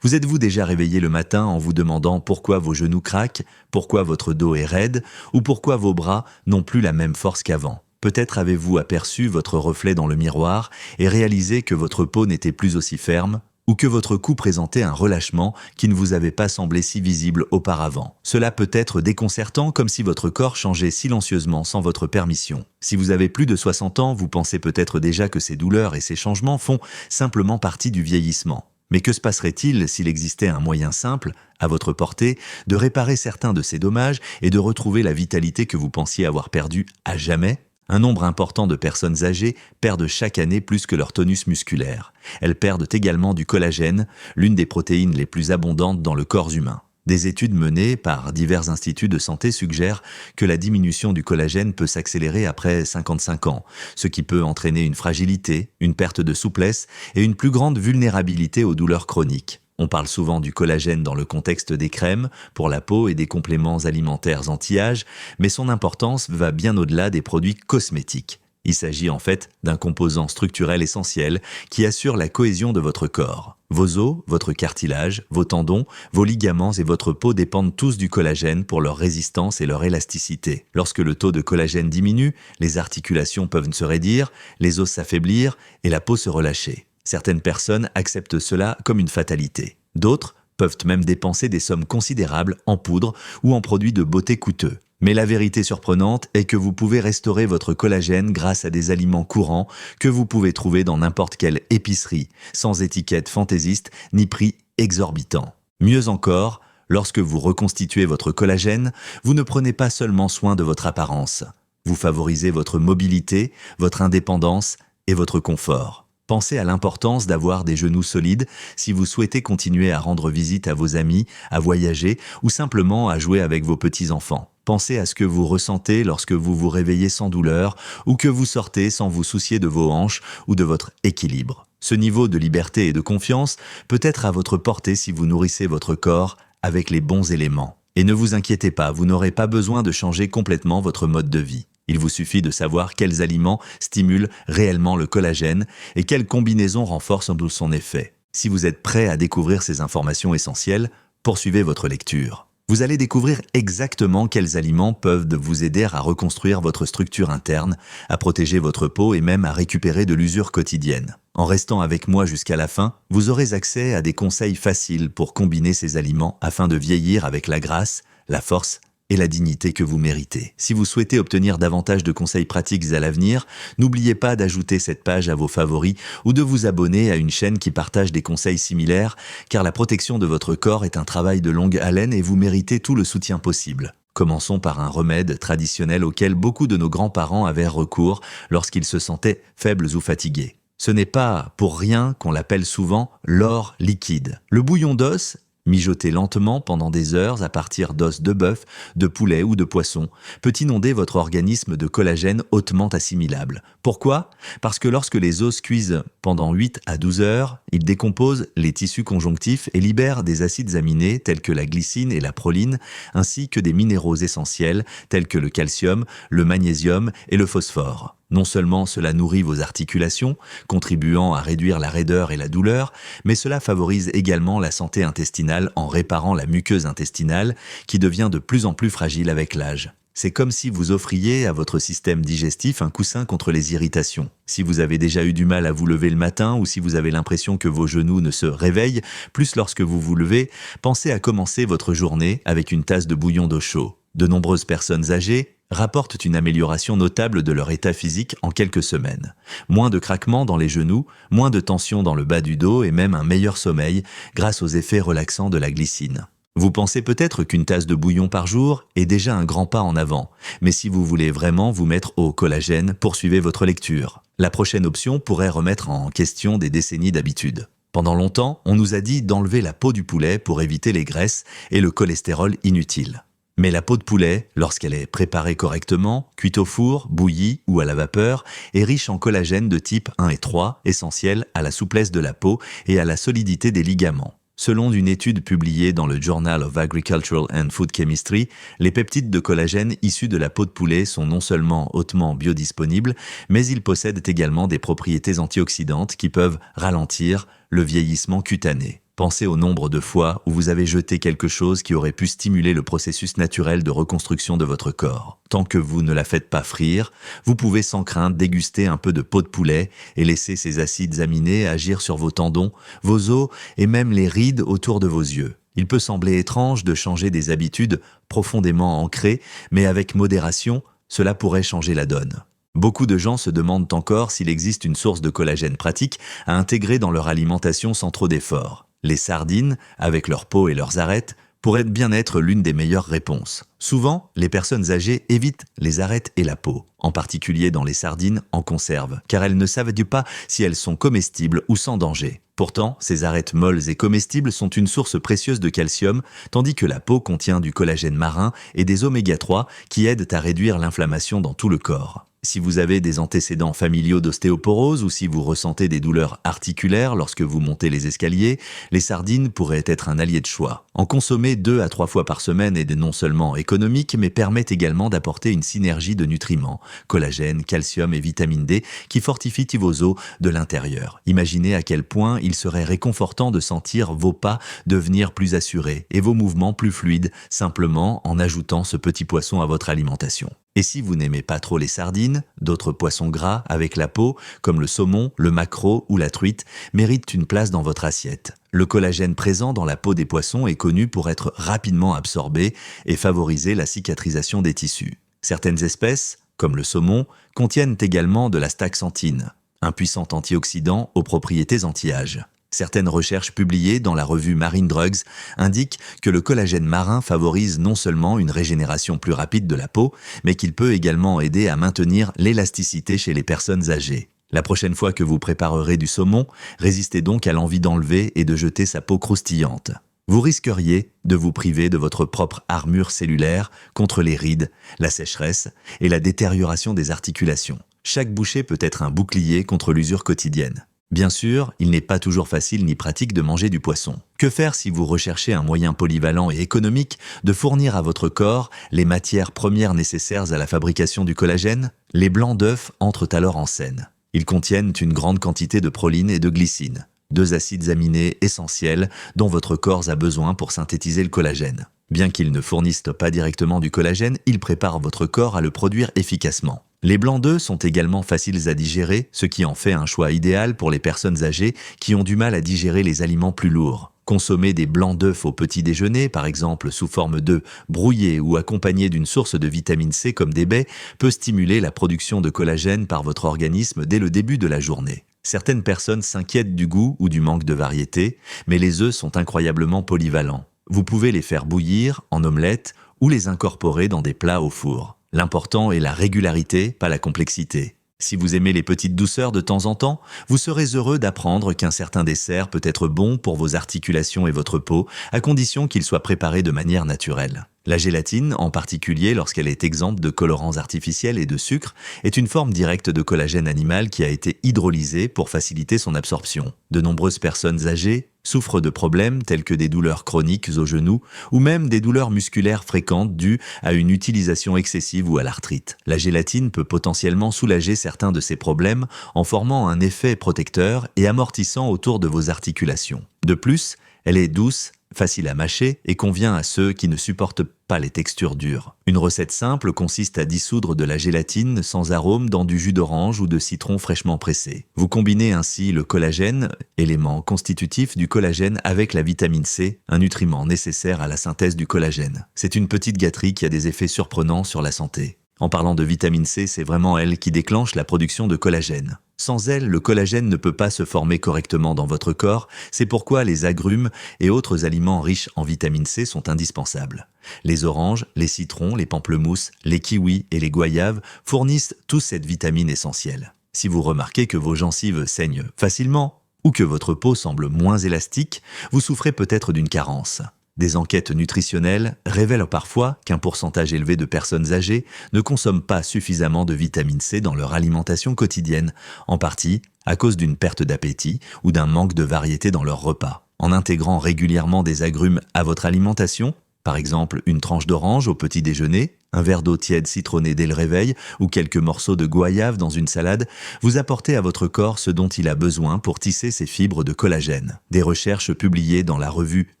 Vous êtes-vous déjà réveillé le matin en vous demandant pourquoi vos genoux craquent, pourquoi votre dos est raide ou pourquoi vos bras n'ont plus la même force qu'avant? Peut-être avez-vous aperçu votre reflet dans le miroir et réalisé que votre peau n'était plus aussi ferme ou que votre cou présentait un relâchement qui ne vous avait pas semblé si visible auparavant. Cela peut être déconcertant, comme si votre corps changeait silencieusement sans votre permission. Si vous avez plus de 60 ans, vous pensez peut-être déjà que ces douleurs et ces changements font simplement partie du vieillissement. Mais que se passerait-il s'il existait un moyen simple, à votre portée, de réparer certains de ces dommages et de retrouver la vitalité que vous pensiez avoir perdue à jamais? Un nombre important de personnes âgées perdent chaque année plus que leur tonus musculaire. Elles perdent également du collagène, l'une des protéines les plus abondantes dans le corps humain. Des études menées par divers instituts de santé suggèrent que la diminution du collagène peut s'accélérer après 55 ans, ce qui peut entraîner une fragilité, une perte de souplesse et une plus grande vulnérabilité aux douleurs chroniques. On parle souvent du collagène dans le contexte des crèmes, pour la peau et des compléments alimentaires anti-âge, mais son importance va bien au-delà des produits cosmétiques. Il s'agit en fait d'un composant structurel essentiel qui assure la cohésion de votre corps. Vos os, votre cartilage, vos tendons, vos ligaments et votre peau dépendent tous du collagène pour leur résistance et leur élasticité. Lorsque le taux de collagène diminue, les articulations peuvent se raidir, les os s'affaiblir et la peau se relâcher. Certaines personnes acceptent cela comme une fatalité. D'autres peuvent même dépenser des sommes considérables en poudre ou en produits de beauté coûteux. Mais la vérité surprenante est que vous pouvez restaurer votre collagène grâce à des aliments courants que vous pouvez trouver dans n'importe quelle épicerie, sans étiquette fantaisiste ni prix exorbitant. Mieux encore, lorsque vous reconstituez votre collagène, vous ne prenez pas seulement soin de votre apparence. Vous favorisez votre mobilité, votre indépendance et votre confort. Pensez à l'importance d'avoir des genoux solides si vous souhaitez continuer à rendre visite à vos amis, à voyager ou simplement à jouer avec vos petits-enfants. Pensez à ce que vous ressentez lorsque vous vous réveillez sans douleur ou que vous sortez sans vous soucier de vos hanches ou de votre équilibre. Ce niveau de liberté et de confiance peut être à votre portée si vous nourrissez votre corps avec les bons éléments. Et ne vous inquiétez pas, vous n'aurez pas besoin de changer complètement votre mode de vie. Il vous suffit de savoir quels aliments stimulent réellement le collagène et quelles combinaisons renforcent son effet. Si vous êtes prêt à découvrir ces informations essentielles, poursuivez votre lecture. Vous allez découvrir exactement quels aliments peuvent vous aider à reconstruire votre structure interne, à protéger votre peau et même à récupérer de l'usure quotidienne. En restant avec moi jusqu'à la fin, vous aurez accès à des conseils faciles pour combiner ces aliments afin de vieillir avec la grâce, la force et la dignité que vous méritez. Si vous souhaitez obtenir davantage de conseils pratiques à l'avenir, n'oubliez pas d'ajouter cette page à vos favoris ou de vous abonner à une chaîne qui partage des conseils similaires, car la protection de votre corps est un travail de longue haleine et vous méritez tout le soutien possible. Commençons par un remède traditionnel auquel beaucoup de nos grands-parents avaient recours lorsqu'ils se sentaient faibles ou fatigués. Ce n'est pas pour rien qu'on l'appelle souvent l'or liquide. Le bouillon d'os, mijoté lentement pendant des heures à partir d'os de bœuf, de poulet ou de poisson, peut inonder votre organisme de collagène hautement assimilable. Pourquoi? Parce que lorsque les os cuisent pendant 8 à 12 heures, ils décomposent les tissus conjonctifs et libèrent des acides aminés tels que la glycine et la proline, ainsi que des minéraux essentiels tels que le calcium, le magnésium et le phosphore. Non seulement cela nourrit vos articulations, contribuant à réduire la raideur et la douleur, mais cela favorise également la santé intestinale en réparant la muqueuse intestinale qui devient de plus en plus fragile avec l'âge. C'est comme si vous offriez à votre système digestif un coussin contre les irritations. Si vous avez déjà eu du mal à vous lever le matin ou si vous avez l'impression que vos genoux ne se réveillent plus lorsque vous vous levez, pensez à commencer votre journée avec une tasse de bouillon d'eau chaud. De nombreuses personnes âgées rapportent une amélioration notable de leur état physique en quelques semaines. Moins de craquements dans les genoux, moins de tension dans le bas du dos et même un meilleur sommeil grâce aux effets relaxants de la glycine. Vous pensez peut-être qu'une tasse de bouillon par jour est déjà un grand pas en avant, mais si vous voulez vraiment vous mettre au collagène, poursuivez votre lecture. La prochaine option pourrait remettre en question des décennies d'habitude. Pendant longtemps, on nous a dit d'enlever la peau du poulet pour éviter les graisses et le cholestérol inutile. Mais la peau de poulet, lorsqu'elle est préparée correctement, cuite au four, bouillie ou à la vapeur, est riche en collagène de type 1 et 3, essentiel à la souplesse de la peau et à la solidité des ligaments. Selon une étude publiée dans le Journal of Agricultural and Food Chemistry, les peptides de collagène issus de la peau de poulet sont non seulement hautement biodisponibles, mais ils possèdent également des propriétés antioxydantes qui peuvent ralentir le vieillissement cutané. Pensez au nombre de fois où vous avez jeté quelque chose qui aurait pu stimuler le processus naturel de reconstruction de votre corps. Tant que vous ne la faites pas frire, vous pouvez sans crainte déguster un peu de peau de poulet et laisser ces acides aminés agir sur vos tendons, vos os et même les rides autour de vos yeux. Il peut sembler étrange de changer des habitudes profondément ancrées, mais avec modération, cela pourrait changer la donne. Beaucoup de gens se demandent encore s'il existe une source de collagène pratique à intégrer dans leur alimentation sans trop d'efforts. Les sardines, avec leur peau et leurs arêtes, pourraient bien être l'une des meilleures réponses. Souvent, les personnes âgées évitent les arêtes et la peau, en particulier dans les sardines en conserve, car elles ne savent pas si elles sont comestibles ou sans danger. Pourtant, ces arêtes molles et comestibles sont une source précieuse de calcium, tandis que la peau contient du collagène marin et des oméga 3 qui aident à réduire l'inflammation dans tout le corps. Si vous avez des antécédents familiaux d'ostéoporose ou si vous ressentez des douleurs articulaires lorsque vous montez les escaliers, les sardines pourraient être un allié de choix. En consommer 2 à 3 fois par semaine est non seulement économique, mais permet également d'apporter une synergie de nutriments, collagène, calcium et vitamine D, qui fortifient vos os de l'intérieur. Imaginez à quel point il serait réconfortant de sentir vos pas devenir plus assurés et vos mouvements plus fluides, simplement en ajoutant ce petit poisson à votre alimentation. Et si vous n'aimez pas trop les sardines, d'autres poissons gras avec la peau, comme le saumon, le maquereau ou la truite, méritent une place dans votre assiette. Le collagène présent dans la peau des poissons est connu pour être rapidement absorbé et favoriser la cicatrisation des tissus. Certaines espèces, comme le saumon, contiennent également de l'astaxanthine, un puissant antioxydant aux propriétés anti-âge. Certaines recherches publiées dans la revue Marine Drugs indiquent que le collagène marin favorise non seulement une régénération plus rapide de la peau, mais qu'il peut également aider à maintenir l'élasticité chez les personnes âgées. La prochaine fois que vous préparerez du saumon, résistez donc à l'envie d'enlever et de jeter sa peau croustillante. Vous risqueriez de vous priver de votre propre armure cellulaire contre les rides, la sécheresse et la détérioration des articulations. Chaque bouchée peut être un bouclier contre l'usure quotidienne. Bien sûr, il n'est pas toujours facile ni pratique de manger du poisson. Que faire si vous recherchez un moyen polyvalent et économique de fournir à votre corps les matières premières nécessaires à la fabrication du collagène? Les blancs d'œufs entrent alors en scène. Ils contiennent une grande quantité de proline et de glycine, 2 acides aminés essentiels dont votre corps a besoin pour synthétiser le collagène. Bien qu'ils ne fournissent pas directement du collagène, ils préparent votre corps à le produire efficacement. Les blancs d'œufs sont également faciles à digérer, ce qui en fait un choix idéal pour les personnes âgées qui ont du mal à digérer les aliments plus lourds. Consommer des blancs d'œufs au petit déjeuner, par exemple sous forme d'œufs brouillés ou accompagnés d'une source de vitamine C comme des baies, peut stimuler la production de collagène par votre organisme dès le début de la journée. Certaines personnes s'inquiètent du goût ou du manque de variété, mais les œufs sont incroyablement polyvalents. Vous pouvez les faire bouillir en omelette ou les incorporer dans des plats au four. L'important est la régularité, pas la complexité. Si vous aimez les petites douceurs de temps en temps, vous serez heureux d'apprendre qu'un certain dessert peut être bon pour vos articulations et votre peau, à condition qu'il soit préparé de manière naturelle. La gélatine, en particulier lorsqu'elle est exempte de colorants artificiels et de sucre, est une forme directe de collagène animal qui a été hydrolysée pour faciliter son absorption. De nombreuses personnes âgées souffrent de problèmes tels que des douleurs chroniques aux genoux ou même des douleurs musculaires fréquentes dues à une utilisation excessive ou à l'arthrite. La gélatine peut potentiellement soulager certains de ces problèmes en formant un effet protecteur et amortissant autour de vos articulations. De plus, elle est douce, facile à mâcher et convient à ceux qui ne supportent pas les textures dures. Une recette simple consiste à dissoudre de la gélatine sans arôme dans du jus d'orange ou de citron fraîchement pressé. Vous combinez ainsi le collagène, élément constitutif du collagène, avec la vitamine C, un nutriment nécessaire à la synthèse du collagène. C'est une petite gâterie qui a des effets surprenants sur la santé. En parlant de vitamine C, c'est vraiment elle qui déclenche la production de collagène. Sans elle, le collagène ne peut pas se former correctement dans votre corps, c'est pourquoi les agrumes et autres aliments riches en vitamine C sont indispensables. Les oranges, les citrons, les pamplemousses, les kiwis et les goyaves fournissent tous cette vitamine essentielle. Si vous remarquez que vos gencives saignent facilement ou que votre peau semble moins élastique, vous souffrez peut-être d'une carence. Des enquêtes nutritionnelles révèlent parfois qu'un pourcentage élevé de personnes âgées ne consomment pas suffisamment de vitamine C dans leur alimentation quotidienne, en partie à cause d'une perte d'appétit ou d'un manque de variété dans leurs repas. En intégrant régulièrement des agrumes à votre alimentation, par exemple une tranche d'orange au petit déjeuner, Un verre d'eau tiède citronnée dès le réveil ou quelques morceaux de goyave dans une salade, vous apportez à votre corps ce dont il a besoin pour tisser ses fibres de collagène. Des recherches publiées dans la revue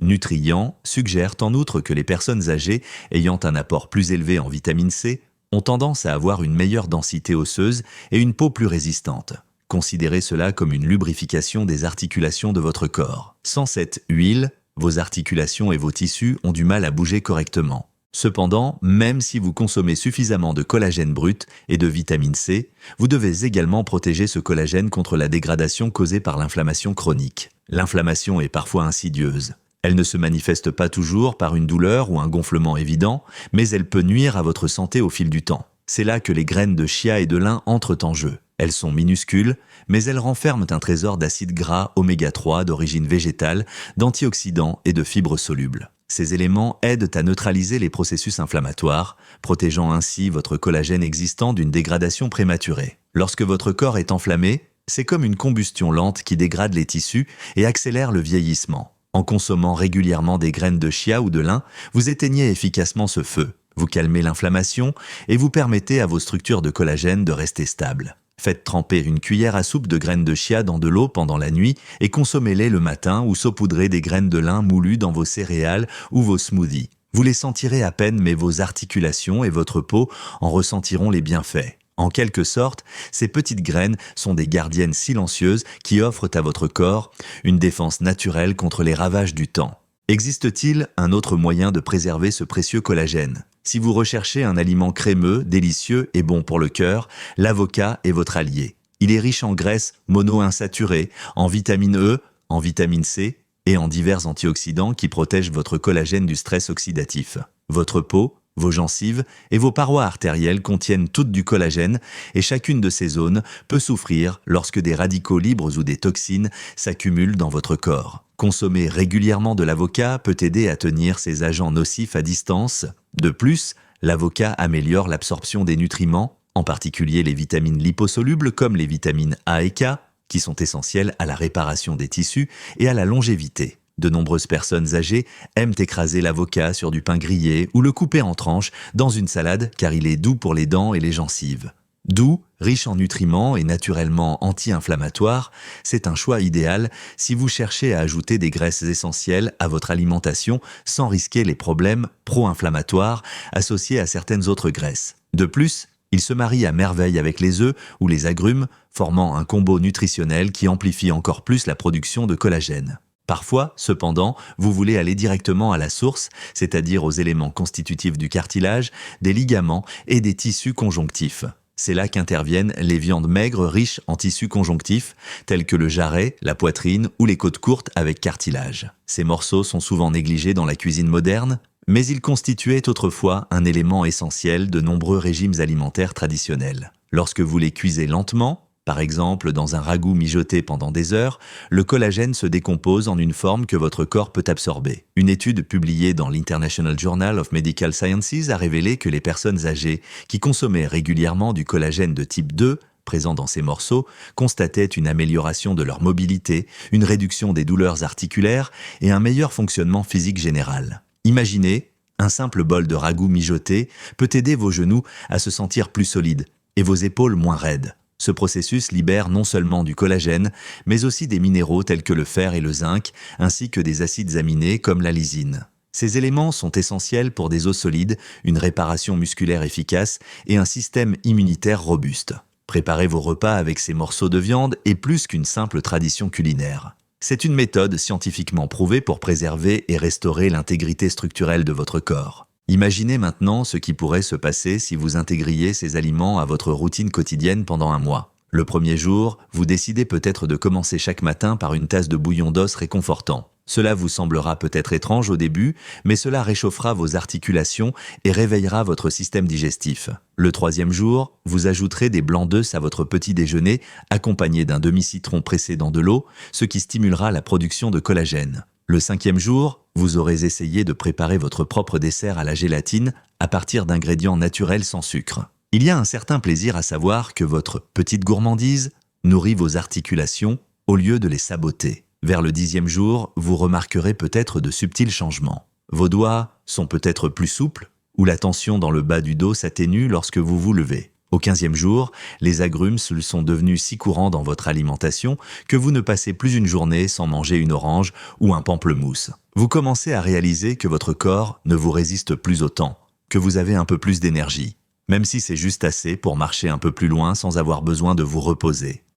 Nutrient suggèrent en outre que les personnes âgées ayant un apport plus élevé en vitamine C ont tendance à avoir une meilleure densité osseuse et une peau plus résistante. Considérez cela comme une lubrification des articulations de votre corps. Sans cette huile, vos articulations et vos tissus ont du mal à bouger correctement. Cependant, même si vous consommez suffisamment de collagène brut et de vitamine C, vous devez également protéger ce collagène contre la dégradation causée par l'inflammation chronique. L'inflammation est parfois insidieuse. Elle ne se manifeste pas toujours par une douleur ou un gonflement évident, mais elle peut nuire à votre santé au fil du temps. C'est là que les graines de chia et de lin entrent en jeu. Elles sont minuscules, mais elles renferment un trésor d'acides gras oméga 3 d'origine végétale, d'antioxydants et de fibres solubles. Ces éléments aident à neutraliser les processus inflammatoires, protégeant ainsi votre collagène existant d'une dégradation prématurée. Lorsque votre corps est enflammé, c'est comme une combustion lente qui dégrade les tissus et accélère le vieillissement. En consommant régulièrement des graines de chia ou de lin, vous éteignez efficacement ce feu. Vous calmez l'inflammation et vous permettez à vos structures de collagène de rester stables. Faites tremper une cuillère à soupe de graines de chia dans de l'eau pendant la nuit et consommez-les le matin ou saupoudrez des graines de lin moulues dans vos céréales ou vos smoothies. Vous les sentirez à peine, mais vos articulations et votre peau en ressentiront les bienfaits. En quelque sorte, ces petites graines sont des gardiennes silencieuses qui offrent à votre corps une défense naturelle contre les ravages du temps. Existe-t-il un autre moyen de préserver ce précieux collagène ? Si vous recherchez un aliment crémeux, délicieux et bon pour le cœur, l'avocat est votre allié. Il est riche en graisses monoinsaturées, en vitamine E, en vitamine C et en divers antioxydants qui protègent votre collagène du stress oxydatif. Votre peau, vos gencives et vos parois artérielles contiennent toutes du collagène et chacune de ces zones peut souffrir lorsque des radicaux libres ou des toxines s'accumulent dans votre corps. Consommer régulièrement de l'avocat peut aider à tenir ces agents nocifs à distance. De plus, l'avocat améliore l'absorption des nutriments, en particulier les vitamines liposolubles comme les vitamines A et K, qui sont essentielles à la réparation des tissus et à la longévité. De nombreuses personnes âgées aiment écraser l'avocat sur du pain grillé ou le couper en tranches dans une salade car il est doux pour les dents et les gencives. Doux, riche en nutriments et naturellement anti-inflammatoire, c'est un choix idéal si vous cherchez à ajouter des graisses essentielles à votre alimentation sans risquer les problèmes pro-inflammatoires associés à certaines autres graisses. De plus, il se marie à merveille avec les œufs ou les agrumes, formant un combo nutritionnel qui amplifie encore plus la production de collagène. Parfois, cependant, vous voulez aller directement à la source, c'est-à-dire aux éléments constitutifs du cartilage, des ligaments et des tissus conjonctifs. C'est là qu'interviennent les viandes maigres riches en tissus conjonctifs, tels que le jarret, la poitrine ou les côtes courtes avec cartilage. Ces morceaux sont souvent négligés dans la cuisine moderne, mais ils constituaient autrefois un élément essentiel de nombreux régimes alimentaires traditionnels. Lorsque vous les cuisez lentement, par exemple dans un ragoût mijoté pendant des heures, le collagène se décompose en une forme que votre corps peut absorber. Une étude publiée dans l'International Journal of Medical Sciences a révélé que les personnes âgées qui consommaient régulièrement du collagène de type 2, présent dans ces morceaux, constataient une amélioration de leur mobilité, une réduction des douleurs articulaires et un meilleur fonctionnement physique général. Imaginez, un simple bol de ragoût mijoté peut aider vos genoux à se sentir plus solides et vos épaules moins raides. Ce processus libère non seulement du collagène, mais aussi des minéraux tels que le fer et le zinc, ainsi que des acides aminés comme la lysine. Ces éléments sont essentiels pour des os solides, une réparation musculaire efficace et un système immunitaire robuste. Préparer vos repas avec ces morceaux de viande est plus qu'une simple tradition culinaire. C'est une méthode scientifiquement prouvée pour préserver et restaurer l'intégrité structurelle de votre corps. Imaginez maintenant ce qui pourrait se passer si vous intégriez ces aliments à votre routine quotidienne pendant un mois. Le premier jour, vous décidez peut-être de commencer chaque matin par une tasse de bouillon d'os réconfortant. Cela vous semblera peut-être étrange au début, mais cela réchauffera vos articulations et réveillera votre système digestif. Le troisième jour, vous ajouterez des blancs d'œufs à votre petit déjeuner, accompagné d'un demi-citron pressé dans de l'eau, ce qui stimulera la production de collagène. Le cinquième jour, vous aurez essayé de préparer votre propre dessert à la gélatine à partir d'ingrédients naturels sans sucre. Il y a un certain plaisir à savoir que votre petite gourmandise nourrit vos articulations au lieu de les saboter. Vers le 10e jour, vous remarquerez peut-être de subtils changements. Vos doigts sont peut-être plus souples ou la tension dans le bas du dos s'atténue lorsque vous vous levez. Au 15e jour, les agrumes sont devenus si courants dans votre alimentation que vous ne passez plus une journée sans manger une orange ou un pamplemousse. Vous commencez à réaliser que votre corps ne vous résiste plus autant, que vous avez un peu plus d'énergie, même si c'est juste assez pour marcher un peu plus loin sans avoir besoin de vous reposer.